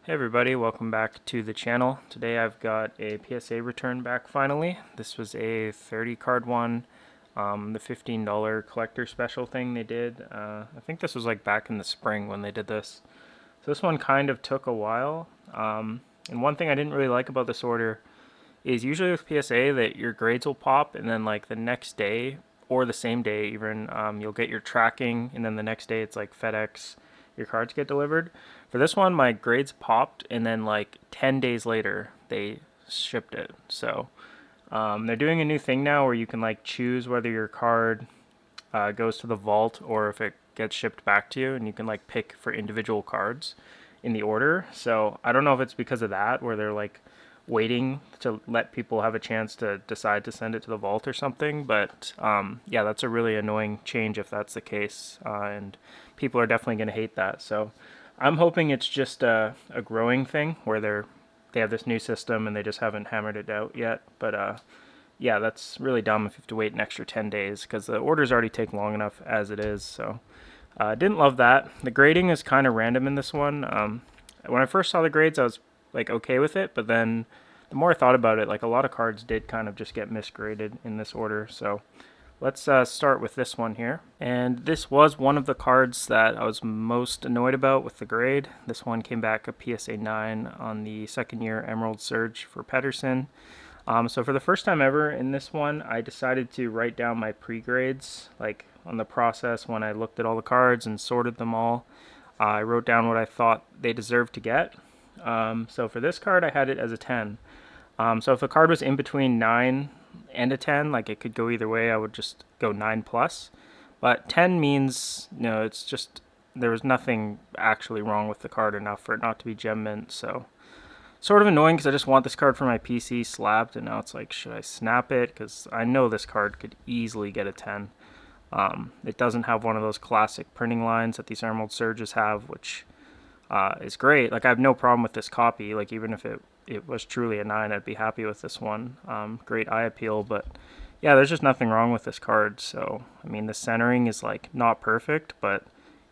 Hey everybody, welcome back to the channel. Today I've got a PSA return back finally. This was a 30 card one, the $15 collector special thing they did. I think this was like back in the spring when they did this. So this one kind of took a while. And one thing I didn't really like about this order is usually with PSA that your grades will pop and then like the next day or the same day even, you'll get your tracking, and then the next day it's like FedEx, your cards get delivered. For this one, my grades popped, and then like 10 days later, they shipped it. So they're doing a new thing now where you can like choose whether your card goes to the vault or if it gets shipped back to you, and you can like pick for individual cards in the order. So I don't know if it's because of that, where they're like waiting to let people have a chance to decide to send it to the vault or something. But yeah, that's a really annoying change if that's the case, and people are definitely going to hate that. So I'm hoping it's just a growing thing where they have this new system and they just haven't hammered it out yet. But yeah, that's really dumb if you have to wait an extra 10 days because the orders already take long enough as it is. So didn't love that. The grading is kind of random in this one. When I first saw the grades, I was like okay with it, but then the more I thought about it, like a lot of cards did kind of just get misgraded in this order. So let's start with this one here. And this was one of the cards that I was most annoyed about with the grade. This one came back a PSA 9 on the second year Emerald Surge for Patterson. So for the first time ever in this one, I decided to write down my pre-grades, like on the process when I looked at all the cards and sorted them all. I wrote down what I thought they deserved to get. So for this card, I had it as a 10. So if a card was in between 9 and a 10, like it could go either way, I would just go 9 plus. But 10 means, you know, it's just, there was nothing actually wrong with the card enough for it not to be gem mint. So sort of annoying because I just want this card for my PC slabbed, and now it's like, should I snap it? Because I know this card could easily get a 10. It doesn't have one of those classic printing lines that these Emerald Surges have, which is great. Like I have no problem with this copy. Like even if it was truly a 9, I'd be happy with this one. Great eye appeal, but yeah, there's just nothing wrong with this card. So I mean, the centering is like not perfect, but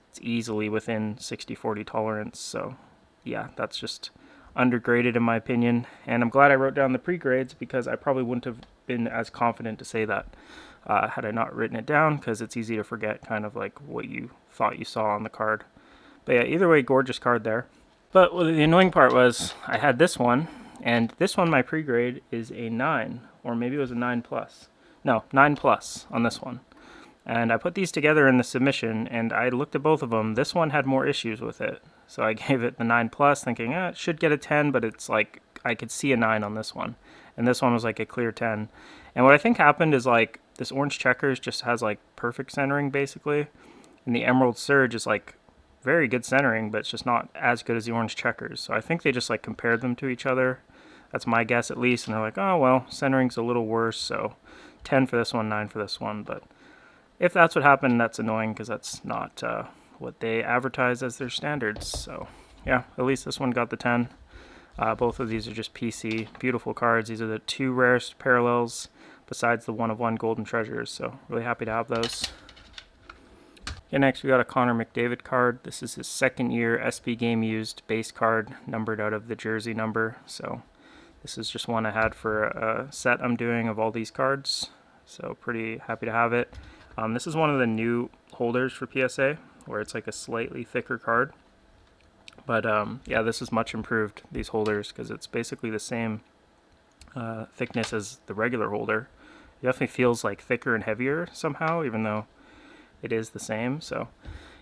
it's easily within 60-40 tolerance. So yeah, that's just undergraded in my opinion, and I'm glad I wrote down the pre-grades because I probably wouldn't have been as confident to say that had I not written it down, because it's easy to forget kind of like what you thought you saw on the card. But yeah, either way, gorgeous card there. But well, the annoying part was I had this one, and this one, my pre-grade is a 9, or maybe it was a 9 plus. No, 9 plus on this one. And I put these together in the submission, and I looked at both of them. This one had more issues with it. So I gave it the 9 plus, thinking, it should get a 10, but it's like, I could see a 9 on this one. And this one was like a clear 10. And what I think happened is like, this orange checkers just has like perfect centering basically. And the Emerald Surge is like very good centering, but it's just not as good as the orange checkers. So I think they just like compared them to each other. That's my guess at least. And they're like, oh, well, centering's a little worse. So 10 for this one, 9 for this one. But if that's what happened, that's annoying because that's not what they advertise as their standards. So yeah, at least this one got the 10. Both of these are just PC. Beautiful cards. These are the 2 rarest parallels besides the 1-of-1 golden treasures. So really happy to have those. Okay, next we got a Connor McDavid card. This is his second year SP Game Used base card, numbered out of the jersey number. So this is just one I had for a set I'm doing of all these cards. So pretty happy to have it. This is one of the new holders for PSA, where it's like a slightly thicker card. But yeah, this is much improved, these holders, because it's basically the same thickness as the regular holder. It definitely feels like thicker and heavier somehow, even though it is the same. So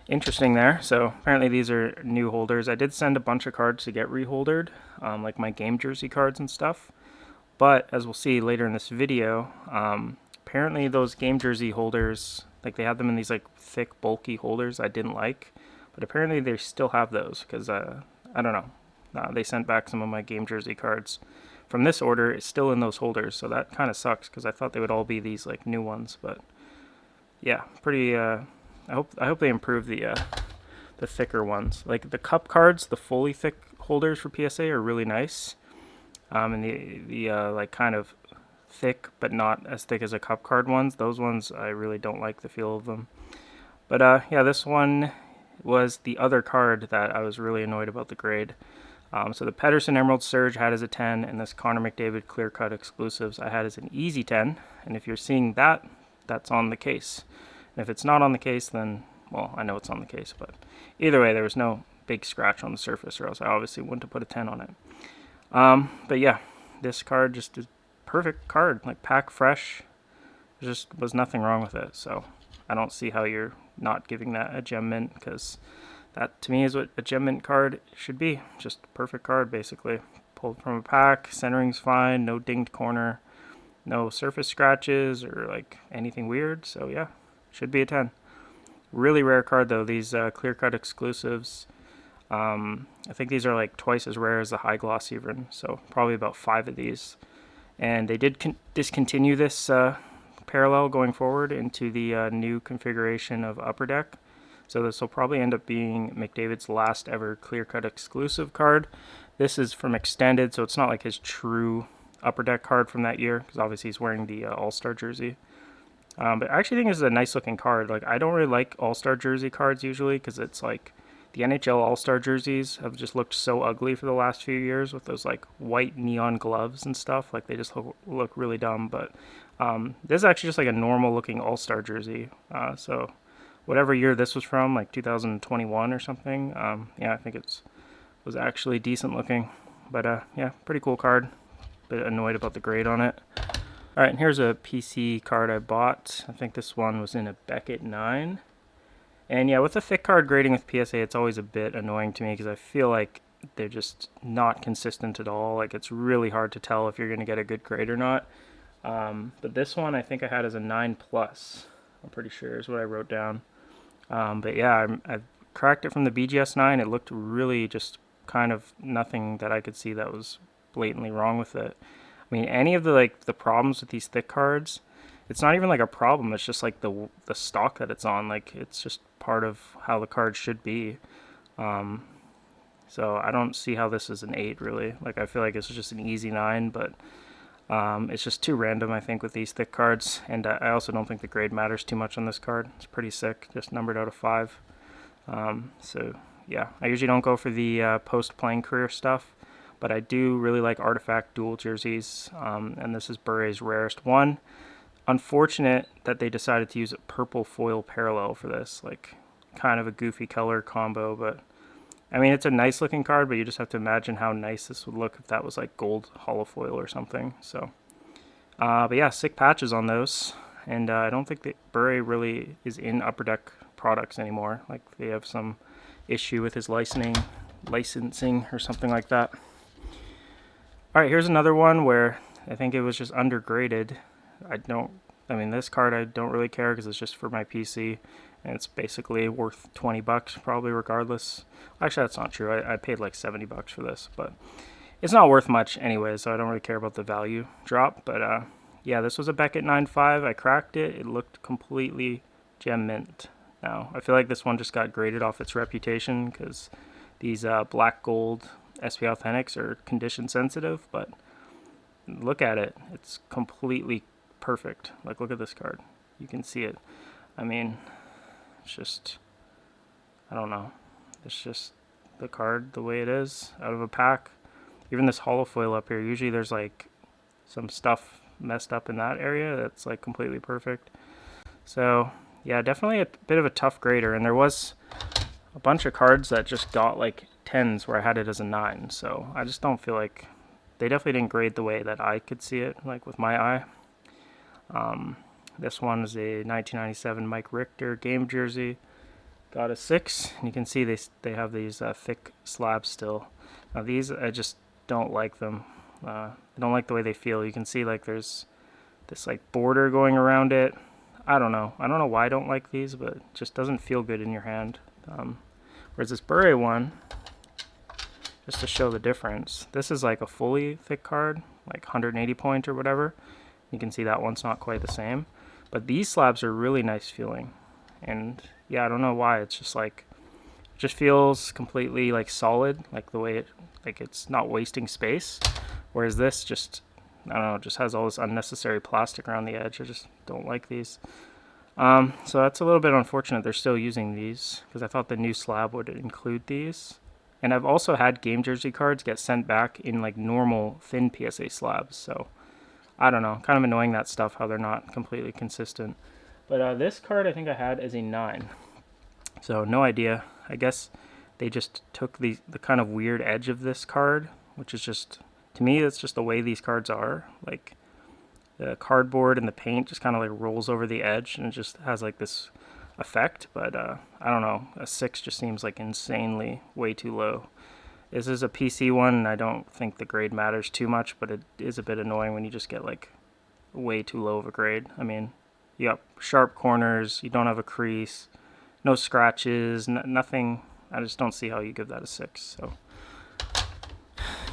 interesting there. So apparently these are new holders. I did send a bunch of cards to get reholdered, like my game jersey cards and stuff. But as we'll see later in this video, apparently those game jersey holders, like they had them in these like thick bulky holders I didn't like, but apparently they still have those because I don't know, they sent back some of my game jersey cards from this order. It's still in those holders, so that kind of sucks because I thought they would all be these like new ones. But yeah, pretty I hope they improve the thicker ones. Like the cup cards, the fully thick holders for PSA are really nice, and the like kind of thick but not as thick as a cup card ones, those ones I really don't like the feel of them. But yeah, this one was the other card that I was really annoyed about the grade. So the Patterson Emerald Surge I had as a 10, and this Connor McDavid Clear Cut Exclusives I had as an easy 10. And if you're seeing that, that's on the case. And if it's not on the case, then, well, I know it's on the case, but either way, there was no big scratch on the surface, or else I obviously wouldn't have put a 10 on it. But yeah, this card just is perfect card, like pack fresh. There just was nothing wrong with it, so I don't see how you're not giving that a gem mint, because that to me is what a gem mint card should be. Just a perfect card, basically. Pulled from a pack, centering's fine, no dinged corner, no surface scratches or like anything weird. So yeah, should be a 10. Really rare card though, these clear cut exclusives. I think these are like twice as rare as the high gloss even, so probably about 5 of these. And they did discontinue this parallel going forward into the new configuration of Upper Deck. So this will probably end up being McDavid's last ever clear-cut exclusive card. This is from Extended, so it's not like his true Upper Deck card from that year, because obviously he's wearing the All-Star jersey. But I actually think this is a nice-looking card. Like, I don't really like All-Star jersey cards usually, because it's like the NHL All-Star jerseys have just looked so ugly for the last few years with those like white neon gloves and stuff. Like, they just look really dumb. But this is actually just like a normal-looking All-Star jersey. So whatever year this was from, like 2021 or something. Yeah, I think it was actually decent looking. But yeah, pretty cool card. Bit annoyed about the grade on it. Alright, and here's a PC card I bought. I think this one was in a Beckett 9. And yeah, with the thick card grading with PSA, it's always a bit annoying to me because I feel like they're just not consistent at all. Like, it's really hard to tell if you're going to get a good grade or not. But this one I think I had as a 9+. I'm pretty sure is what I wrote down. But yeah, I cracked it from the BGS 9. It looked really just kind of nothing that I could see that was blatantly wrong with it. I mean, any of the problems with these thick cards, it's not even like a problem. It's just like the stock that it's on. Like, it's just part of how the card should be. So I don't see how this is an 8 really. Like, I feel like it's just an easy 9, but it's just too random, I think, with these thick cards. And I also don't think the grade matters too much on this card. It's pretty sick, just numbered out of 5. So yeah, I usually don't go for the post-playing career stuff, but I do really like Artifact dual jerseys, and this is Bure's rarest one. Unfortunate that they decided to use a purple foil parallel for this, like kind of a goofy color combo, but I mean, it's a nice looking card, but you just have to imagine how nice this would look if that was like gold holofoil or something. So but yeah, sick patches on those, and I don't think that Bure really is in Upper Deck products anymore. Like, they have some issue with his licensing or something like that. Alright, here's another one where I think it was just undergraded. I mean, this card I don't really care because it's just for my PC, and it's basically worth 20 bucks probably regardless. Actually, that's not true. I paid like 70 bucks for this, but it's not worth much anyway, so I don't really care about the value drop. But yeah, this was a Beckett 9.5. I cracked it. It looked completely gem mint. Now, I feel like this one just got graded off its reputation because these black gold SP Authentics are condition sensitive, but look at it. It's completely perfect. Like, look at this card. You can see it. I mean, it's just, I don't know. It's just the card the way it is out of a pack. Even this holofoil up here, usually there's like some stuff messed up in that area that's like completely perfect. So yeah, definitely a bit of a tough grader, and there was a bunch of cards that just got like 10s where I had it as a 9, so I just don't feel like they definitely didn't grade the way that I could see it, like with my eye. This one is a 1997 Mike Richter game jersey. Got a 6, and you can see they have these thick slabs still. Now these, I just don't like them. I don't like the way they feel. You can see like there's this like border going around it. I don't know why I don't like these, but it just doesn't feel good in your hand. Whereas this Bure one, just to show the difference, this is like a fully thick card, like 180 point or whatever. You can see that one's not quite the same, but these slabs are really nice feeling. And yeah, I don't know why, it's just like, it just feels completely like solid, like the way it, like it's not wasting space. Whereas this just, I don't know, just has all this unnecessary plastic around the edge. I just don't like these. So that's a little bit unfortunate they're still using these, because I thought the new slab would include these. And I've also had game jersey cards get sent back in like normal thin PSA slabs. So I don't know, kind of annoying that stuff, how they're not completely consistent. But this card I think I had as a 9. So no idea. I guess they just took the kind of weird edge of this card, which is just, to me, that's just the way these cards are. Like the cardboard and the paint just kind of like rolls over the edge and it just has like this effect. But I don't know, a 6 just seems like insanely way too low. This is a PC one, and I don't think the grade matters too much, but it is a bit annoying when you just get like way too low of a grade. I mean, you got sharp corners, you don't have a crease, no scratches, nothing. I just don't see how you give that a 6. So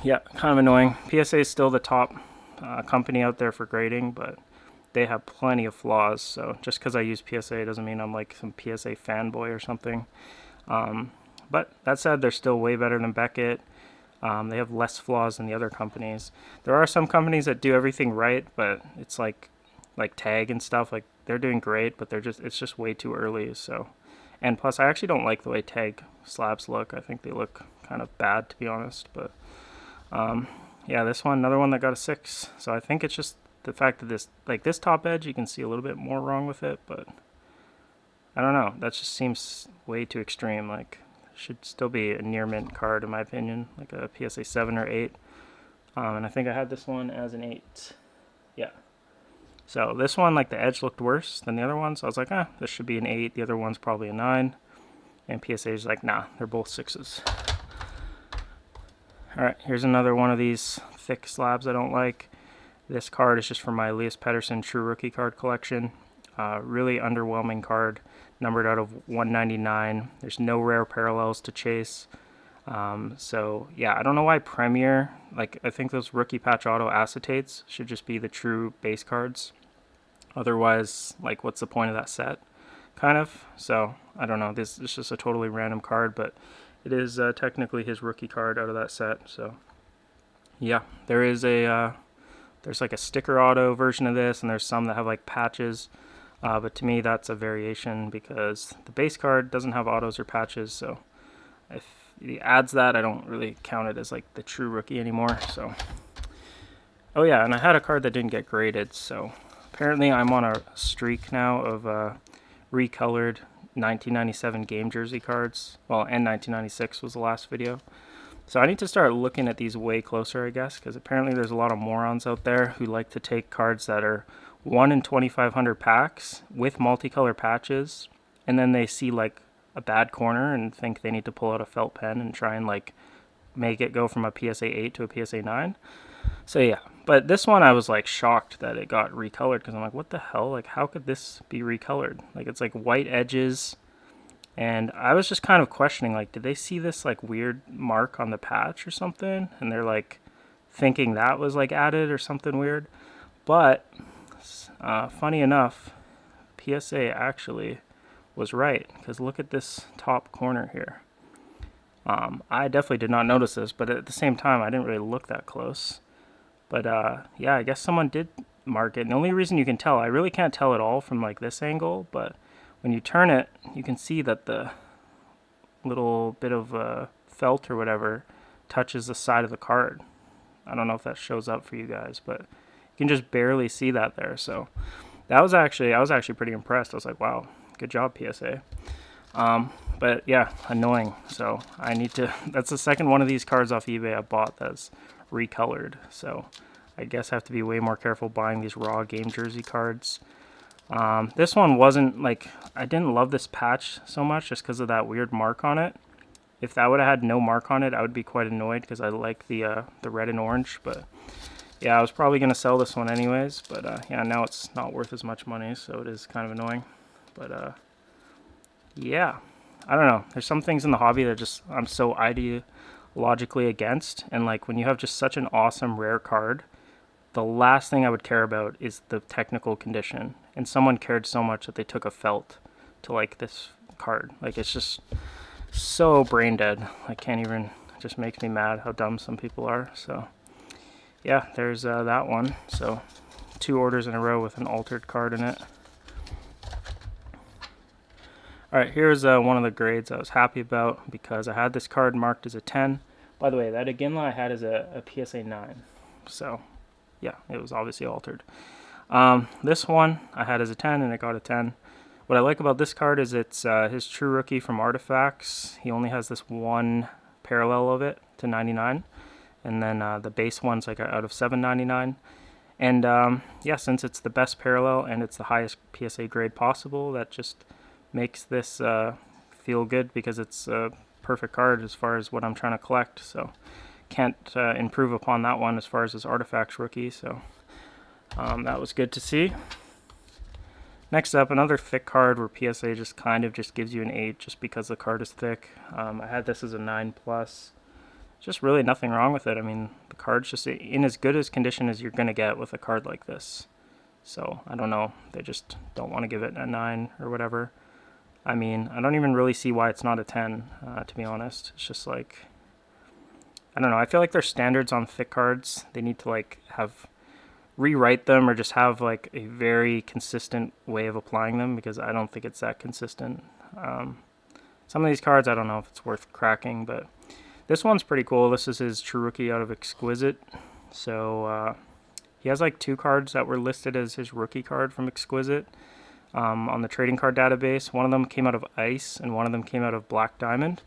yeah, kind of annoying. PSA is still the top company out there for grading, but they have plenty of flaws. So just because I use PSA doesn't mean I'm like some PSA fanboy or something. But that said, they're still way better than Beckett. They have less flaws than the other companies. There are some companies that do everything right, but it's like Tag and stuff. Like they're doing great, but it's just way too early. So, and plus, I actually don't like the way Tag slabs look. I think they look kind of bad, to be honest. But yeah, this one, another one that got a 6. So I think it's just the fact that this top edge, you can see a little bit more wrong with it, but I don't know. That just seems way too extreme. Like, should still be a near mint card in my opinion, like a PSA 7 or 8. And I think I had this one as an 8. Yeah. So this one, like the edge looked worse than the other one, so I was like, this should be an 8. The other one's probably a 9. And PSA is like, nah, they're both 6s. Alright, here's another one of these thick slabs I don't like. This card is just from my Patterson True Rookie card collection. Really underwhelming card, numbered out of 199. There's no rare parallels to chase. So yeah, I don't know why Premier, like I think those rookie patch auto acetates should just be the true base cards. Otherwise, like what's the point of that set, kind of. So I don't know, this is just a totally random card, but it is technically his rookie card out of that set. So yeah, there's like a sticker auto version of this, and there's some that have like patches. But to me, that's a variation because the base card doesn't have autos or patches. So if he adds that, I don't really count it as like the true rookie anymore. So, oh yeah, and I had a card that didn't get graded. So apparently I'm on a streak now of recolored 1997 game jersey cards. Well, and 1996 was the last video. So I need to start looking at these way closer, I guess, because apparently there's a lot of morons out there who like to take cards that are 1 in 2,500 packs with multicolor patches, and then they see like a bad corner and think they need to pull out a felt pen and try and like make it go from a PSA 8 to a PSA 9. So yeah, but this one I was like shocked that it got recolored because I'm like, what the hell? Like, how could this be recolored? Like, it's like white edges. And I was just kind of questioning, like, did they see this like weird mark on the patch or something? And they're like thinking that was like added or something weird. But funny enough, PSA actually was right, because look at this top corner here. I definitely did not notice this, but at the same time, I didn't really look that close. But yeah, I guess someone did mark it. And the only reason you can tell, I really can't tell at all from like this angle, but when you turn it, you can see that the little bit of felt or whatever touches the side of the card. I don't know if that shows up for you guys, but you can just barely see that there. So that was actually, I was actually pretty impressed. I was like, wow, good job, PSA. But yeah, annoying. So I need to, that's the second one of these cards off eBay I bought that's recolored. So I guess I have to be way more careful buying these raw game jersey cards. This one wasn't like, I didn't love this patch so much just because of that weird mark on it. If that would have had no mark on it, I would be quite annoyed because I like the red and orange. But yeah, I was probably going to sell this one anyways. But yeah, now it's not worth as much money, so it is kind of annoying. But yeah, I don't know. There's some things in the hobby that just I'm so ideologically against. And like when you have just such an awesome rare card, the last thing I would care about is the technical condition. And someone cared so much that they took a felt to like this card. Like, it's just so brain dead. I can't even, it just makes me mad how dumb some people are. So yeah, there's that one. So 2 orders in a row with an altered card in it. Alright, here's one of the grades I was happy about because I had this card marked as a 10. By the way, that Iginla I had as a PSA 9. So, yeah, it was obviously altered. This one I had as a 10 and it got a 10. What I like about this card is it's his true rookie from Artifacts. He only has this one parallel of it to 99. And then the base one's like out of 799. And yeah, since it's the best parallel and it's the highest PSA grade possible, that just makes this feel good because it's a perfect card as far as what I'm trying to collect. So can't improve upon that one as far as his Artifacts rookie. So that was good to see. Next up, another thick card where PSA just kind of just gives you an 8 just because the card is thick. I had this as a 9+. Just really nothing wrong with it. I mean, the card's just in as good as condition as you're going to get with a card like this. So, I don't know. They just don't want to give it a 9 or whatever. I mean, I don't even really see why it's not a 10, to be honest. It's just like, I don't know. I feel like their standards on thick cards, they need to like rewrite them or just have like a very consistent way of applying them because I don't think it's that consistent. Some of these cards, I don't know if it's worth cracking, but this one's pretty cool. This is his true rookie out of Exquisite. So he has like 2 cards that were listed as his rookie card from Exquisite on the trading card database. One of them came out of Ice and one of them came out of Black Diamond.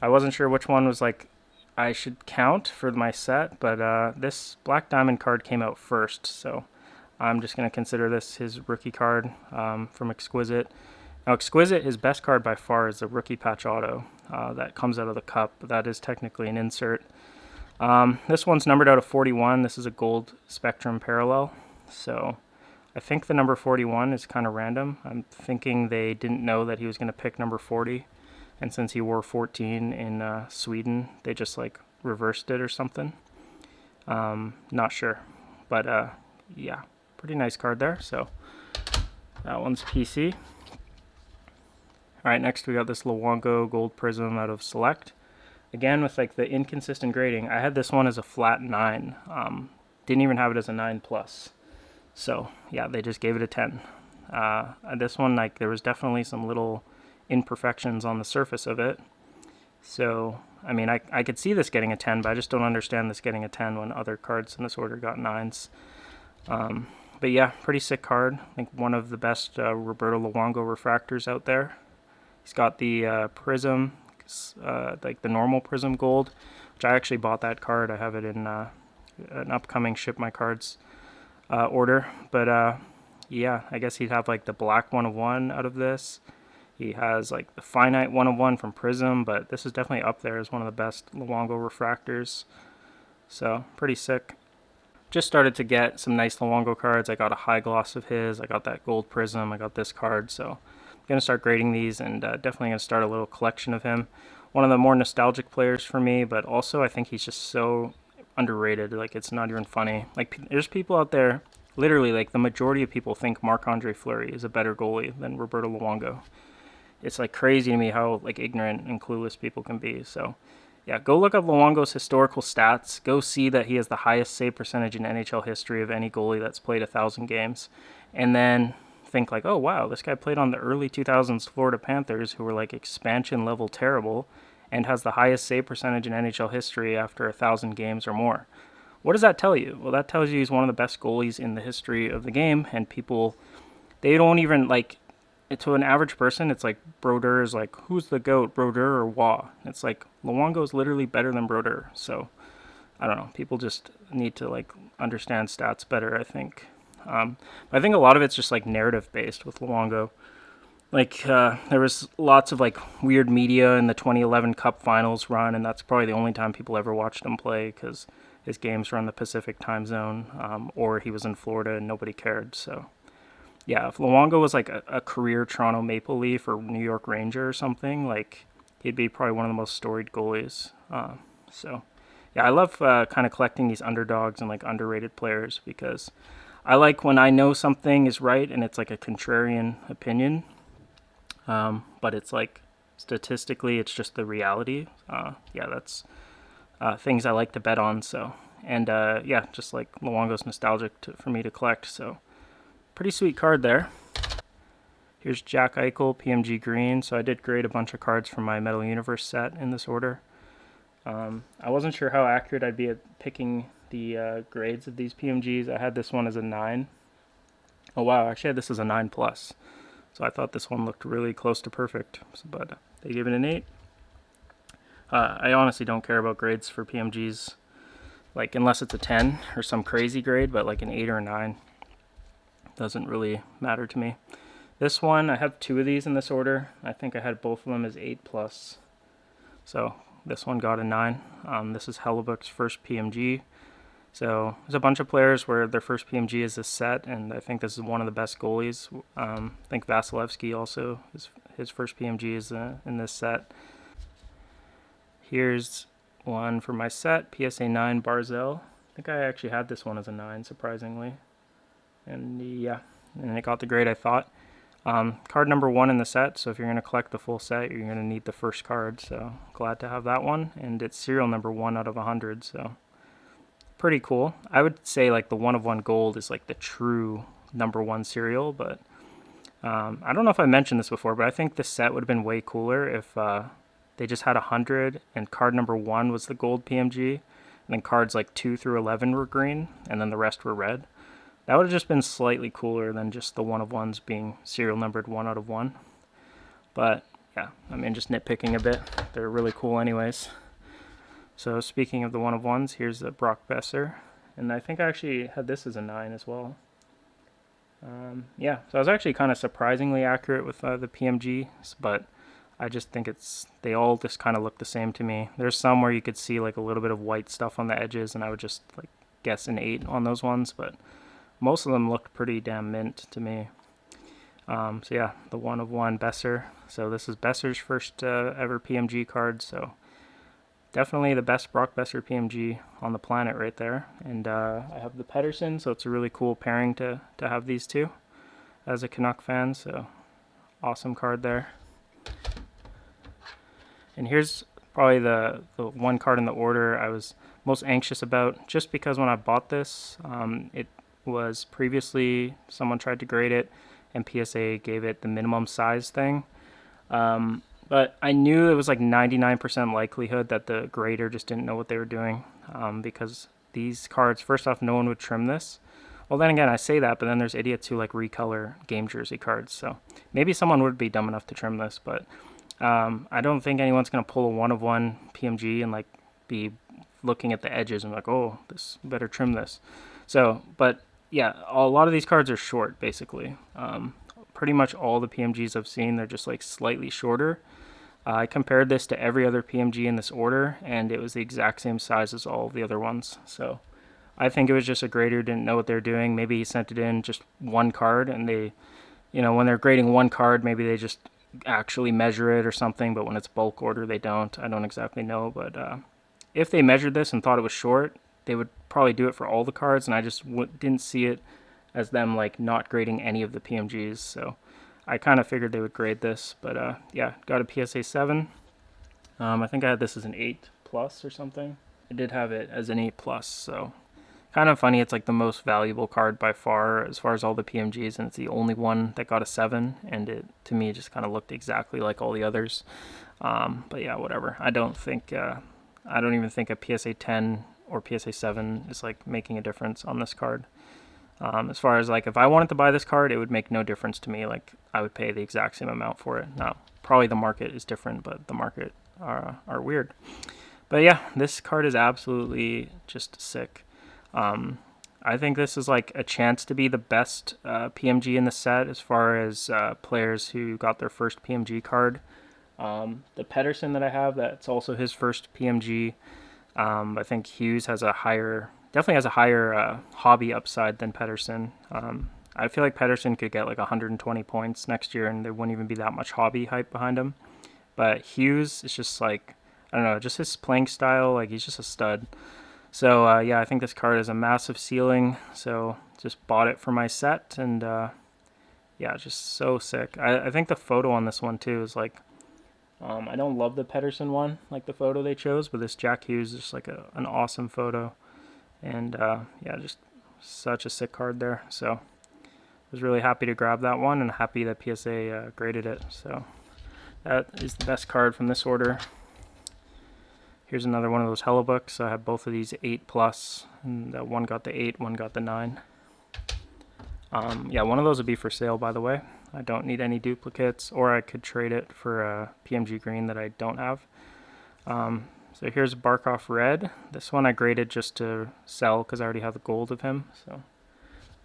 I wasn't sure which one was like I should count for my set, but this Black Diamond card came out first, so I'm just going to consider this his rookie card from Exquisite. Now, Exquisite, his best card by far is the Rookie Patch Auto that comes out of the cup. That is technically an insert. This one's numbered out of 41. This is a gold Spectrum parallel, so I think the number 41 is kind of random. I'm thinking they didn't know that he was going to pick number 40, and since he wore 14 in Sweden, they just like reversed it or something. Not sure, but yeah, pretty nice card there. So that one's PC. Alright, next we got this Luongo Gold Prism out of Select. Again, with like the inconsistent grading, I had this one as a flat 9. Didn't even have it as a 9+. So, yeah, they just gave it a 10. This one, like, there was definitely some little imperfections on the surface of it. So, I mean, I could see this getting a 10, but I just don't understand this getting a 10 when other cards in this order got 9s. But yeah, pretty sick card. I think one of the best Roberto Luongo refractors out there. He's got the Prism, like the normal Prism Gold, which I actually bought that card. I have it in an upcoming Ship My Cards order. But yeah, I guess he'd have like the Black 101 out of this. He has like the Finite 101 from Prism, but this is definitely up there as one of the best Luongo refractors. So, pretty sick. Just started to get some nice Luongo cards. I got a high gloss of his. I got that Gold Prism. I got this card. So, I'm going to start grading these and definitely going to start a little collection of him. One of the more nostalgic players for me, but also I think he's just so underrated. Like, it's not even funny. Like, there's people out there, literally, like, the majority of people think Marc-Andre Fleury is a better goalie than Roberto Luongo. It's, like, crazy to me how, like, ignorant and clueless people can be. So, yeah, go look up Luongo's historical stats. Go see that he has the highest save percentage in NHL history of any goalie that's played 1,000 games. And then think like, oh wow, this guy played on the early 2000s Florida Panthers, who were like expansion level terrible, and has the highest save percentage in NHL history after 1,000 games or more. What does that tell you? Well, that tells you he's one of the best goalies in the history of the game, and people, they don't even like, to an average person, it's like Brodeur is like, who's the GOAT, Brodeur or Waugh? It's like, Luongo is literally better than Brodeur. So, I don't know, people just need to like understand stats better, I think. But I think a lot of it's just like narrative based with Luongo. Like there was lots of like weird media in the 2011 Cup Finals run, and that's probably the only time people ever watched him play because his games were on the Pacific time zone, or he was in Florida and nobody cared. So yeah, if Luongo was like a career Toronto Maple Leaf or New York Ranger or something, like he'd be probably one of the most storied goalies. So yeah, I love kind of collecting these underdogs and like underrated players because I like when I know something is right and it's like a contrarian opinion, but it's like statistically it's just the reality. Yeah, that's things I like to bet on. So, and yeah, just like Luongo's nostalgic for me to collect. So, pretty sweet card there. Here's Jack PMG green. So I did grade a bunch of cards from my Metal Universe set in this order. I wasn't sure how accurate I'd be at picking the grades of these PMGs. I had this one as a 9. Oh wow, actually I had this as a 9 plus. So I thought this one looked really close to perfect, but they gave it an 8. I honestly don't care about grades for PMGs, like unless it's a 10 or some crazy grade, but like an 8 or a 9 doesn't really matter to me. This one, I have 2 of these in this order. I think I had both of them as 8 plus. So this one got a 9. This is Hellebuck's first PMG. So there's a bunch of players where their first PMG is this set, and I think this is one of the best goalies. I think Vasilevsky also, his first PMG is in this set. Here's one for my set, PSA 9 Barzell. I think I actually had this one as a 9, surprisingly. And yeah, and it got the grade I thought. Card number 1 in the set, so if you're going to collect the full set, you're going to need the first card, so glad to have that one. And it's serial number 1 out of 100, so pretty cool. I would say like the 1 of 1 gold is like the true number 1 serial, but I don't know if I mentioned this before, but I think this set would have been way cooler if they just had 100 and card number 1 was the gold PMG, and then cards like 2 through 11 were green, and then the rest were red. That would have just been slightly cooler than just the 1 of 1s being serial numbered 1 out of 1. But yeah, I mean, just nitpicking a bit. They're really cool anyways. So speaking of the 1 of 1s, here's the Brock Besser. And I think I actually had this as a 9 as well. Yeah, so I was actually kind of surprisingly accurate with the PMGs, but I just think they all just kind of look the same to me. There's some where you could see like a little bit of white stuff on the edges, and I would just like guess an 8 on those ones, but most of them looked pretty damn mint to me. So yeah, the 1 of 1 Besser. So this is Besser's first ever PMG card, so definitely the best Brock Besser PMG on the planet right there. And I have the Patterson, so it's a really cool pairing to have these two as a Canuck fan, so awesome card there. And here's probably the one card in the order I was most anxious about, just because when I bought this, it was previously someone tried to grade it and PSA gave it the minimum size thing, but I knew it was like 99% likelihood that the grader just didn't know what they were doing, because these cards, first off, no one would trim this. Well, then again, I say that, but then there's idiots who like recolor game jersey cards, so maybe someone would be dumb enough to trim this, but I don't think anyone's going to pull a 1 of 1 PMG and like be looking at the edges and like, oh, this better trim this. So, but yeah, a lot of these cards are short, basically. Pretty much all the PMGs I've seen, they're just like slightly shorter. I compared this to every other PMG in this order, and it was the exact same size as all of the other ones. So I think it was just a grader didn't know what they're doing. Maybe he sent it in just one card, and they, when they're grading one card, maybe they just actually measure it or something, but when it's bulk order, they don't. I don't exactly know, but if they measured this and thought it was short, they would probably do it for all the cards, and I just didn't see it as them like not grading any of the PMGs, so I kind of figured they would grade this, but yeah, got a PSA 7. I think I had this as an 8 plus or something. I did have it as an 8 plus, so kind of funny. It's like the most valuable card by far as all the PMGs, and it's the only one that got a 7, and it to me just kind of looked exactly like all the others. But yeah, whatever. I don't even think a PSA 10 or PSA 7 is like making a difference on this card. As far as like if I wanted to buy this card, it would make no difference to me. Like I would pay the exact same amount for it. Now, probably the market is different, but the market are weird. But yeah, this card is absolutely just sick. I think this is like a chance to be the best PMG in the set as far as players who got their first PMG card. The Patterson that I have, that's also his first PMG. I think Hughes definitely has a higher hobby upside than Patterson. I feel like Patterson could get like 120 points next year, and there wouldn't even be that much hobby hype behind him. But Hughes is just like, I don't know, just his playing style, like he's just a stud. So yeah, I think this card is a massive ceiling, so just bought it for my set, and yeah, just so sick. I think the photo on this one too is like, I don't love the Patterson one, like the photo they chose, but this Jack Hughes is just like an awesome photo. And yeah, just such a sick card there. So was really happy to grab that one and happy that PSA graded it. So that is the best card from this order. Here's another one of those Hello books. I have both of these 8+, and one got the 8, one got the 9. Yeah, one of those would be for sale, by the way. I don't need any duplicates, or I could trade it for a PMG green that I don't have. So here's Barkov Red. This one I graded just to sell because I already have the gold of him. So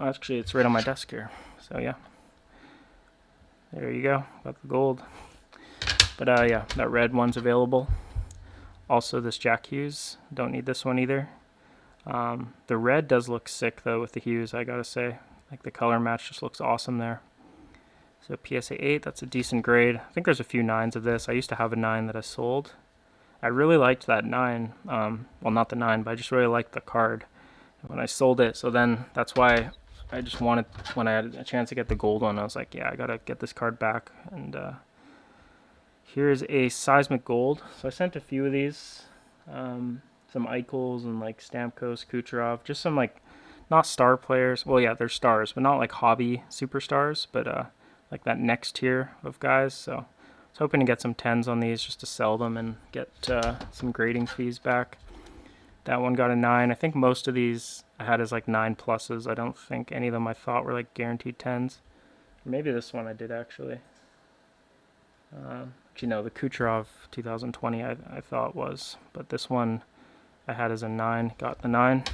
actually, it's right on my desk here. So yeah, there you go. Got the gold. But yeah, that red one's available. Also, this Jack Hughes. Don't need this one either. The red does look sick though with the Hughes, I gotta say. Like the color match just looks awesome there. So PSA 8, that's a decent grade. I think there's a few 9s of this. I used to have a 9 that I sold. I really liked that 9. Well, not the 9, but I just really liked the card when I sold it. So then that's why I just wanted, when I had a chance to get the gold one, I was like, yeah, I gotta get this card back. And here's a Seismic Gold. So I sent a few of these. Some Eichels and like Stamkos, Kucherov, just some like, not star players. Well, yeah, they're stars, but not like hobby superstars, but like that next tier of guys. So I was hoping to get some 10s on these just to sell them and get some grading fees back. That one got a 9. I think most of these I had as like 9+. I don't think any of them I thought were like guaranteed 10s. Maybe this one I did actually. Actually, no, the Kucherov 2020 I thought was, but this one I had as a 9. Got the 9.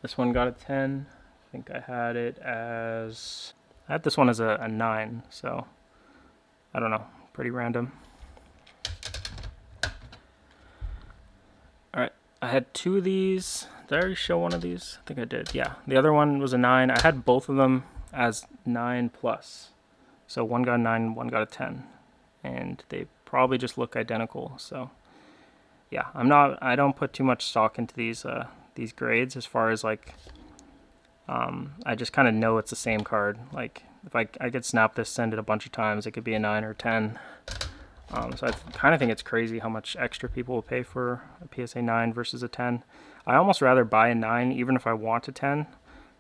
This one got a 10. I think I had it as... I had this one as a 9, so I don't know. Pretty random. Alright, I had 2 of these. Did I already show one of these? I think I did, yeah. The other one was a 9. I had both of them as 9+. So one got a 9, one got a 10. And they probably just look identical, so... yeah, I don't put too much stock into these grades as far as like, I just kind of know it's the same card. Like if I could snap this, send it a bunch of times, it could be a 9 or 10. So I kind of think it's crazy how much extra people will pay for a PSA 9 versus a 10. I almost rather buy a 9 even if I want a 10,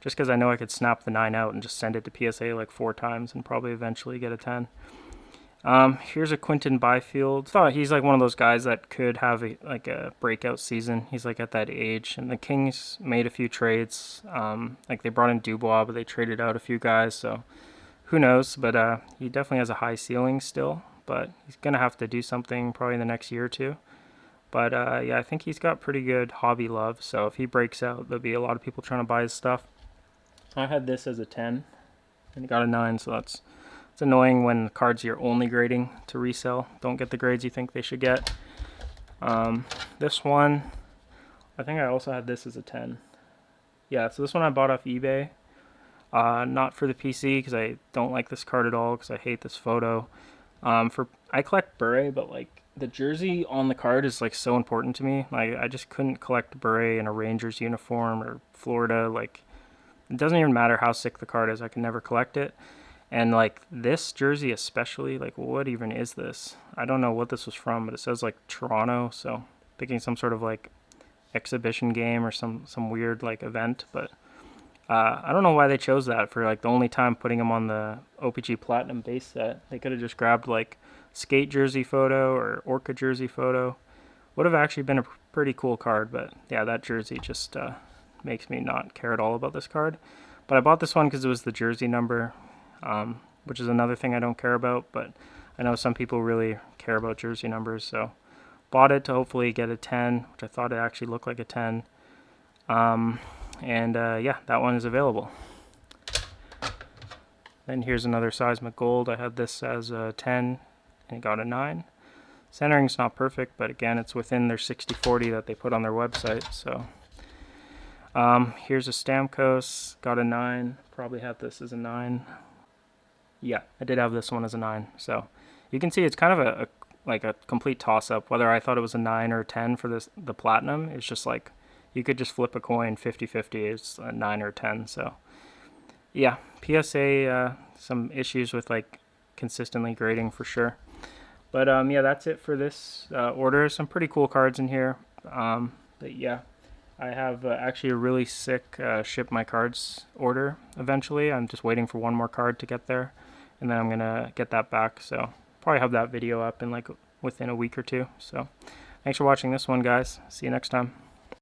just because I know I could snap the 9 out and just send it to PSA like 4 times and probably eventually get a 10. Here's a Quinton Byfield. Thought he's like one of those guys that could have a breakout season. He's like at that age, and the Kings made a few trades. Like they brought in Dubois, but they traded out a few guys, so who knows? But he definitely has a high ceiling still, but he's gonna have to do something probably in the next year or two. But yeah, I think he's got pretty good hobby love, so if he breaks out, there'll be a lot of people trying to buy his stuff. I had this as a 10, and he got a 9, so it's annoying when cards you're only grading to resell don't get the grades you think they should get. This one, I think I also had this as a 10. Yeah, so this one I bought off eBay. Not for the PC because I don't like this card at all because I hate this photo. I collect Bure, but like the jersey on the card is like so important to me. Like I just couldn't collect Bure in a Rangers uniform or Florida. Like it doesn't even matter how sick the card is, I can never collect it. And like this jersey especially, like what even is this? I don't know what this was from, but it says like Toronto, so thinking some sort of like exhibition game or some weird like event. But I don't know why they chose that for like the only time putting them on the OPG Platinum base set. They could have just grabbed like skate jersey photo or Orca jersey photo. Would have actually been a pretty cool card, but yeah, that jersey just makes me not care at all about this card. But I bought this one because it was the jersey number. Which is another thing I don't care about, but I know some people really care about jersey numbers, so bought it to hopefully get a 10, which I thought it actually looked like a 10. Yeah, that one is available. Then here's another Seismic Gold. I had this as a 10 and it got a 9. Centering's not perfect, but again, it's within their 60/40 that they put on their website, so here's a Stamkos, got a 9. Probably had this as a 9. Yeah, I did have this one as a 9. So you can see it's kind of a complete toss-up. Whether I thought it was a 9 or a 10 for the Platinum, it's just like you could just flip a coin 50-50. It's a 9 or a 10. So yeah, PSA, some issues with like consistently grading for sure. But yeah, that's it for this order. Some pretty cool cards in here. But yeah, I have actually a really sick ship my cards order eventually. I'm just waiting for one more card to get there, and then I'm gonna get that back. So probably have that video up in like within a week or two. So thanks for watching this one, guys. See you next time.